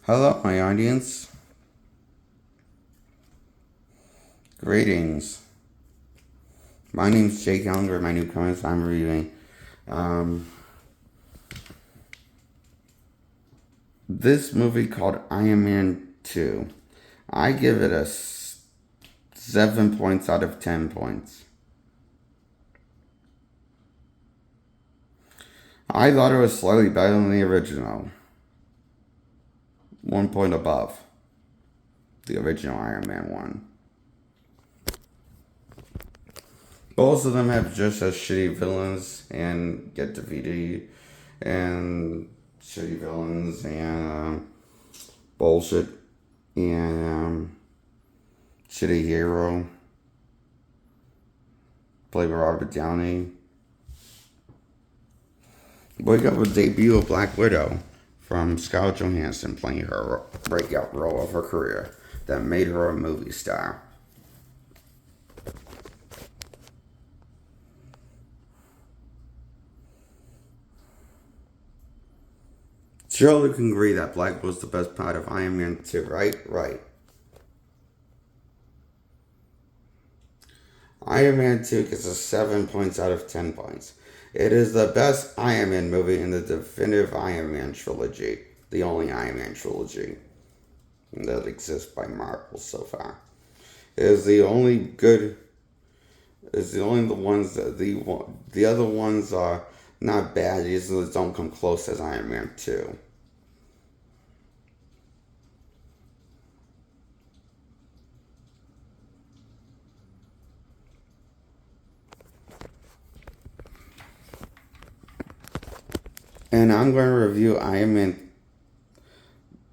Hello, my audience. Greetings. My name's Jake Younger. My new comments I'm reviewing. Um, this movie called Iron Man 2. I give it a 7 points out of 10 points. I thought it was slightly better than the original. 1 point above the original Iron Man 1. Both of them have just as shitty villains and get defeated and shitty villains and bullshit and shitty hero played by Robert Downey. We got the debut of Black Widow from Scarlett Johansson playing her breakout role of her career that made her a movie star. Surely we can agree that Black was the best part of Iron Man 2, right? Right. Iron Man 2 gets a 7 points out of 10 points. It is the best Iron Man movie in the definitive Iron Man trilogy. The only Iron Man trilogy that exists by Marvel so far. It is the only good. It's the only the ones that the other ones are not bad. These don't come close as Iron Man 2. And I'm going to review Iron Man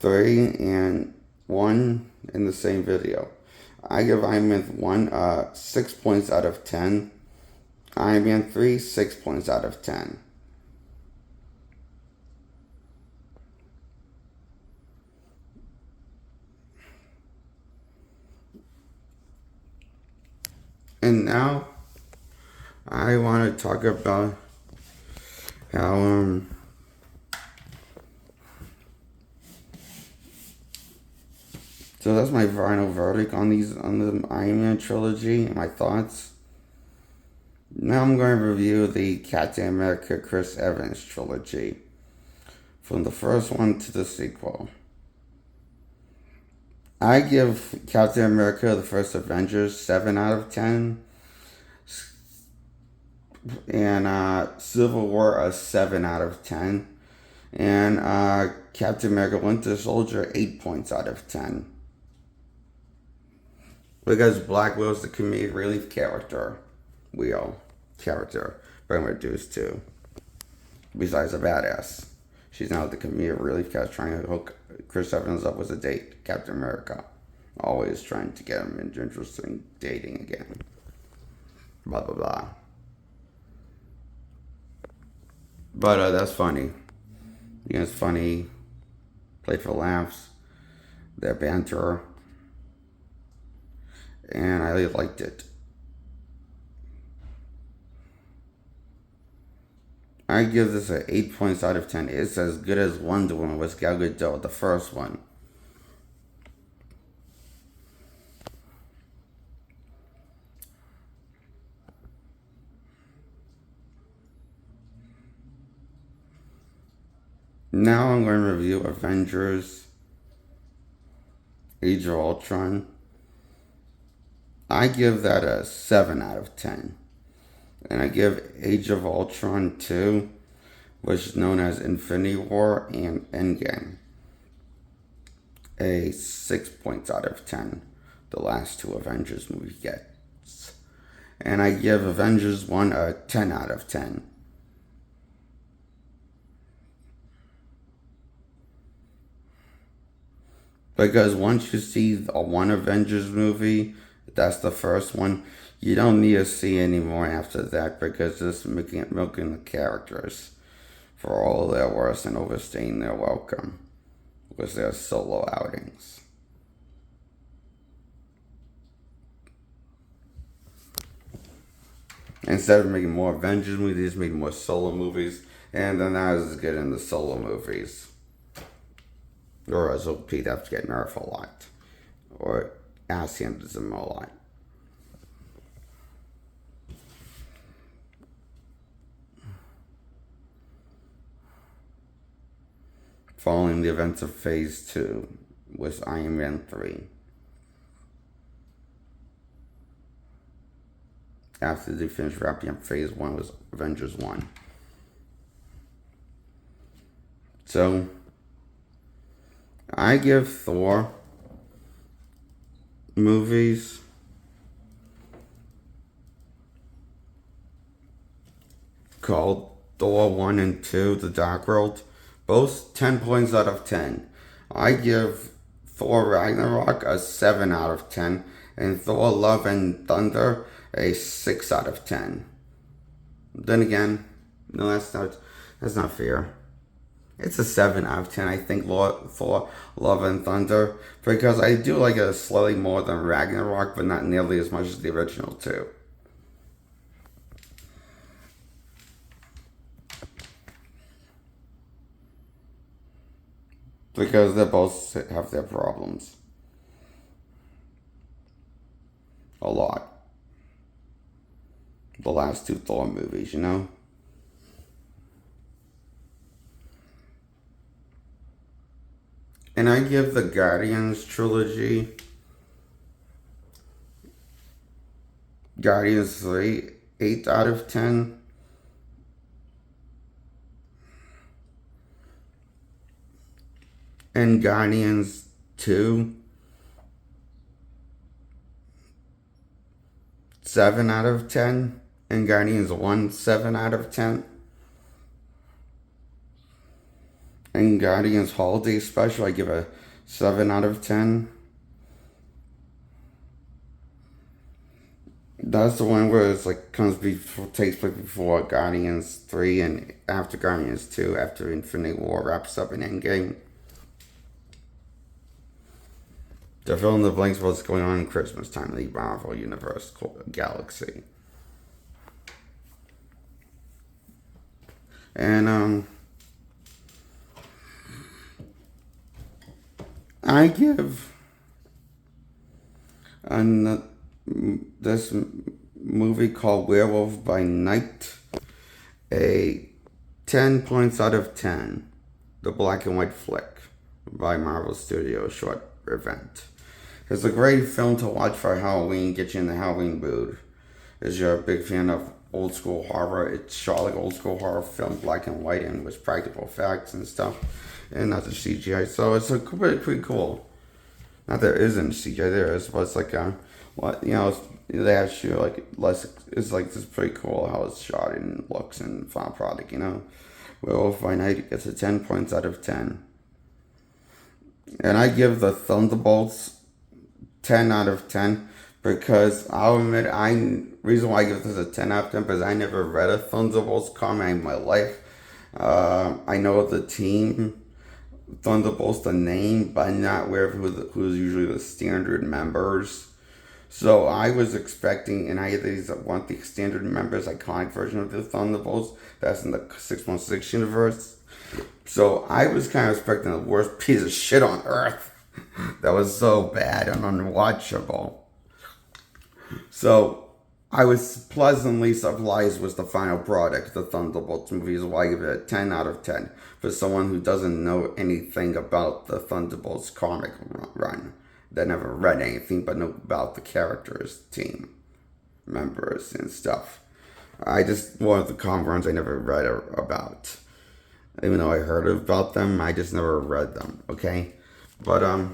3 and 1 in the same video. I give Iron Man 1 6 points out of 10. Iron Man 3, 6 points out of 10. And now I want to talk about how so that's my final verdict on the Iron Man trilogy and my thoughts. Now I'm going to review the Captain America Chris Evans trilogy, from the first one to the sequel. I give Captain America the First Avengers 7 out of 10, and Civil War a 7 out of 10, and Captain America Winter Soldier 8 points out of 10. Because Black Widow's the comedic relief character, but reduced to. Besides a badass, she's now the comedic relief character trying to hook Chris Evans up with a date, Captain America. Always trying to get him into interesting dating again. Blah blah blah. But that's funny. It's funny. Played for laughs. Their banter. And I really liked it. I give this a 8 points out of 10. It's as good as Wonder Woman with Gal Gadot, the first one. Now I'm going to review Avengers Age of Ultron. I give that a 7 out of 10. And I give Age of Ultron 2, which is known as Infinity War and Endgame, a 6 points out of 10. The last two Avengers movie gets. And I give Avengers 1 a 10 out of 10. Because once you see one Avengers movie, that's the first one, you don't need to see any more after that, because it's milking the characters for all their worth and overstaying their welcome with their solo outings. Instead of making more Avengers movies, making more solo movies, and they're not as good in the solo movies. Or as Pete have to get nerfed a lot. Or Asianism a lot. Following the events of Phase 2 was Iron Man 3. After they finished wrapping up Phase 1 was Avengers 1. So, I give Thor movies called Thor 1 and 2, The Dark World, both 10 points out of 10. I give Thor Ragnarok a 7 out of 10, and Thor Love and Thunder a 6 out of 10. Then again, no, that's not fair. It's a 7 out of 10, I think, Thor Love and Thunder, because I do like it slightly more than Ragnarok, but not nearly as much as the original two. Because they both have their problems. A lot. The last two Thor movies, you know? And I give the Guardians trilogy, Guardians 3, 8 out of 10. And Guardians 2, 7 out of 10. And Guardians 1, 7 out of 10. And Guardians Holiday Special, I give a 7 out of 10. That's the one where it's like takes place before Guardians 3 and after Guardians 2, after Infinity War wraps up in Endgame. To fill in the blanks of what's going on in Christmas time in the Marvel Universe galaxy. And I give this movie called Werewolf by Night a 10 points out of 10. The black and white flick by Marvel Studios short event. It's a great film to watch for Halloween, get you in the Halloween mood. If you're a big fan of old school horror, it's shot like old school horror film, black and white, and with practical effects and stuff, and not the CGI. So it's pretty cool. Not there isn't CGI, there is, but it's like they actually like less. It's like just pretty cool how it's shot and looks and final product. Werewolf by Night gets a 10 points out of 10. And I give the Thunderbolts 10 out of 10 because I'll admit, reason why I give this a 10 out of 10 because I never read a Thunderbolts comic in my life. I know the team, Thunderbolts, the name, but I'm not aware of who's usually the standard members. So I was expecting, and I want the standard members, iconic version of the Thunderbolts that's in the 616 universe. So I was kind of expecting the worst piece of shit on earth. That was so bad and unwatchable. So I was pleasantly surprised with the final product, the Thunderbolts movie, is why I give it a 10 out of 10 for someone who doesn't know anything about the Thunderbolts comic run. That never read anything but know about the characters, team members, and stuff. One of the comic runs I never read about. Even though I heard about them, I just never read them, okay? But,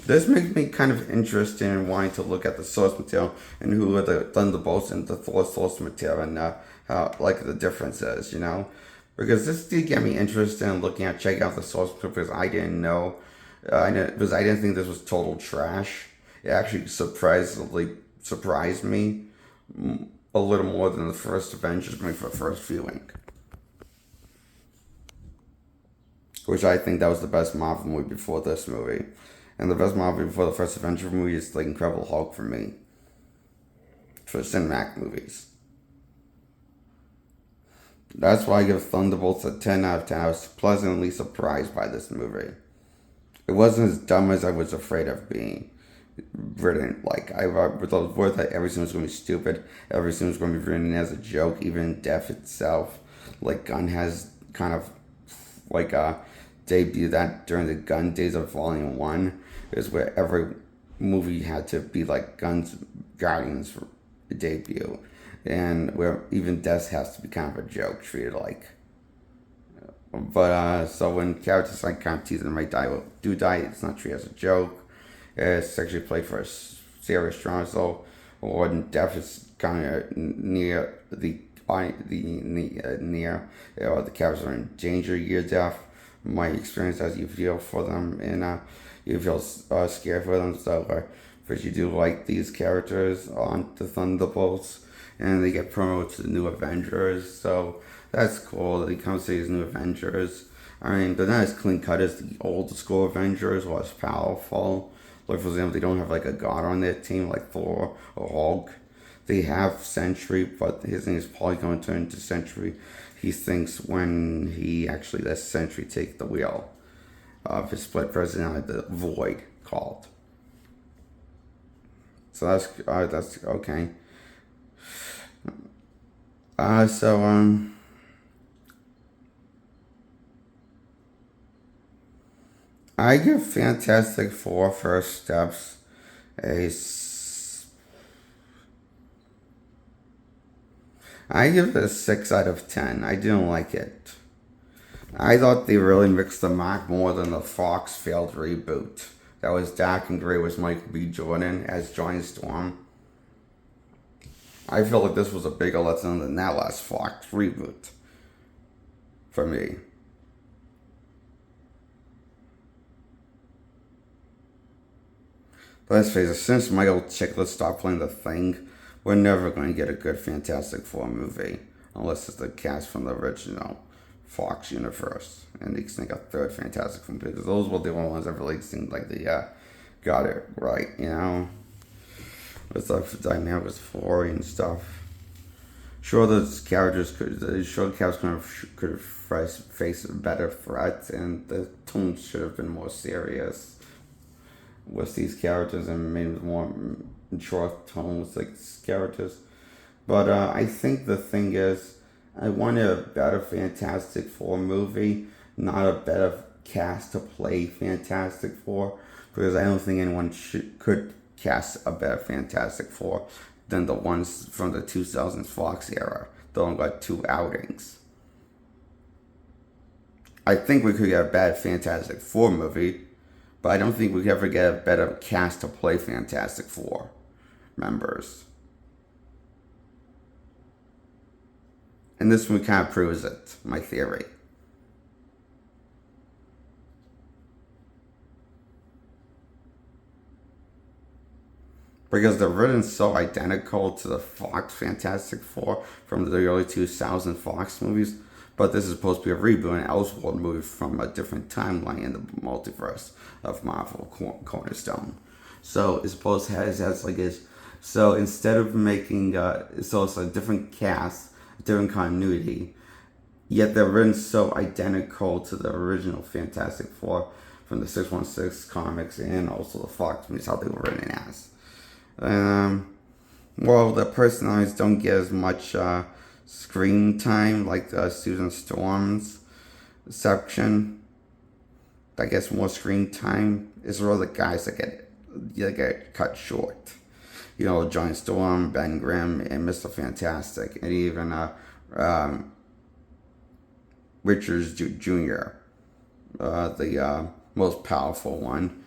this makes me kind of interested in wanting to look at the source material and who are the Thunderbolts and the Thor source material and how, the differences, Because this did get me interested in checking out the source material because I didn't know, because I didn't think this was total trash. It actually surprised me a little more than the first Avengers movie for first viewing. Which I think that was the best Marvel movie before this movie. And the best Marvel movie before the first Avengers movie is Incredible Hulk for me. For cinematic movies. That's why I give Thunderbolts a 10 out of 10. I was pleasantly surprised by this movie. It wasn't as dumb as I was afraid of being written. Like I was worth that every scene was gonna be stupid. Every scene was gonna be written as a joke. Even death itself, like Gunn has kind of like debuted that during the Gunn days of Volume One, is where every movie had to be like Gunn's Guardians debut, and where even death has to be kind of a joke, treated like. But so when characters like kind of teasing might die, do die, it's not treated as a joke. It's actually played for a serious drama. So when death is kind of near near, the characters are in danger, near death. My experience as you feel for them, and you feel scared for them. So, but you do like these characters on the Thunderbolts, and they get promoted to the new Avengers. So that's cool. They come to these new Avengers. I mean, they're not as clean cut as the old school Avengers, or as powerful. Like, for example, they don't have like a god on their team like Thor or Hulk. They have Sentry, but his name is probably going to turn into Sentry. He thinks when he actually lets Sentry take the wheel of his split personality, the Void called. So that's okay. So I give Fantastic Four First Steps a I give it a 6 out of 10. I didn't like it. I thought they really mixed the mark more than the Fox failed reboot. That was dark and gray was Michael B. Jordan as Johnny Storm. I feel like this was a bigger lesson than that last Fox reboot for me. But let's face it, since Michael Chiklis stopped playing The Thing, we're never going to get a good Fantastic Four movie unless it's the cast from the original Fox universe, and they can make a third Fantastic Four movie, because those were the only ones that really seemed like they got it right, you know, with the dynamics for and stuff. Sure, those characters could face a better threat, and the tone should have been more serious with these characters and maybe more mature tone with like characters. But I think the thing is, I wanted a better Fantastic Four movie, not a better cast to play Fantastic Four, because I don't think anyone could cast a better Fantastic Four than the ones from the 2000s Fox era. They only got two outings. I think we could get a bad Fantastic Four movie, but I don't think we could ever get a better cast to play Fantastic Four members. And this one kind of proves it, my theory. Because they're written so identical to the Fox Fantastic Four from the early 2000 Fox movies, but this is supposed to be a reboot, an Elseworld movie from a different timeline in the multiverse of Marvel Cornerstone. So it's supposed to has like this. So instead of making so it's a different cast, different continuity, yet they're written so identical to the original Fantastic Four from the 616 comics and also the Fox movies, how they were written as. Well, the personalities don't get as much screen time like Susan Storm's section. That gets more screen time. It's really the guys that get cut short. You know, Johnny Storm, Ben Grimm, and Mr. Fantastic, and even Richards Jr., the most powerful one,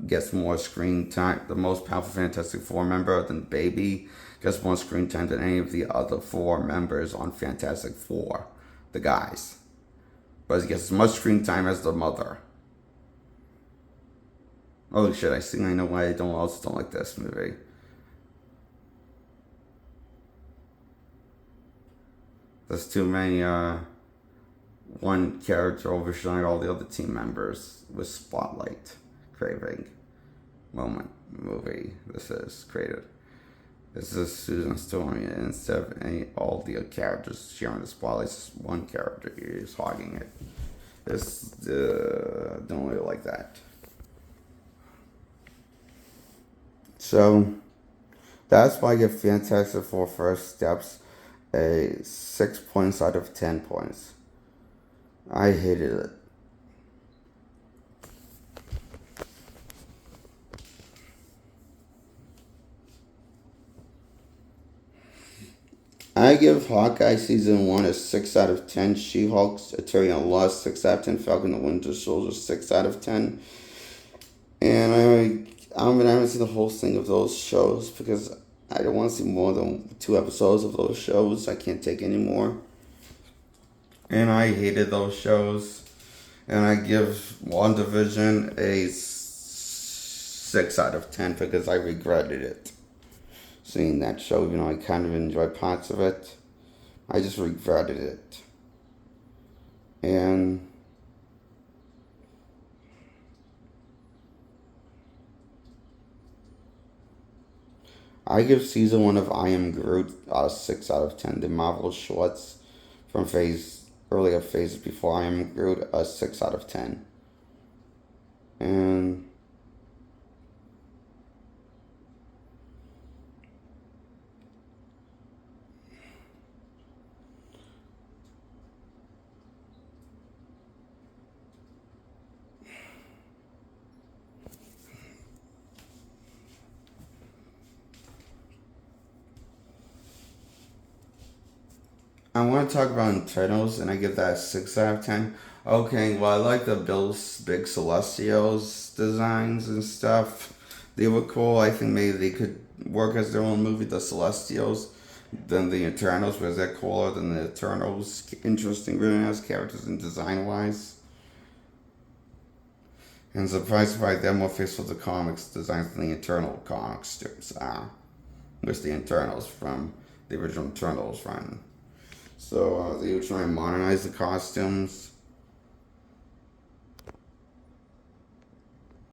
gets more screen time. The most powerful Fantastic Four member than Baby gets more screen time than any of the other four members on Fantastic Four, the guys. But he gets as much screen time as the mother. Holy shit, I know why I also don't like this movie. There's too many, one character overshadowing all the other team members with Spotlight craving moment movie this is created. This is Susan Storm, and instead of all the other characters sharing the spotlight, one character is hogging it. don't really like that. So that's why I give Fantastic Four First Steps a 6 points out of 10 points. I hated it. I give Hawkeye Season 1 a 6 out of 10. She-Hulk's Attorney at Law 6 out of 10. Falcon the Winter Soldier 6 out of 10. And I haven't seen the whole thing of those shows because I don't want to see more than 2 episodes of those shows. I can't take any more. And I hated those shows. And I give WandaVision a 6 out of 10 because I regretted it. Seeing that show, even though I kind of enjoyed parts of it, I just regretted it. And I give season 1 of I Am Groot a 6 out of 10. The Marvel shorts from earlier phases before I Am Groot a 6 out of 10. And I want to talk about Eternals, and I give that a 6 out of 10. Okay, well, I like the Big Celestials designs and stuff. They were cool. I think maybe they could work as their own movie, the Celestials, than the Eternals, because they're cooler than the Eternals. Interesting, really nice characters and design-wise. And surprised by they're more faithful to comics designs than the Eternal comic strips are. Which the Eternals from the original Eternals run. So they were trying to modernize the costumes.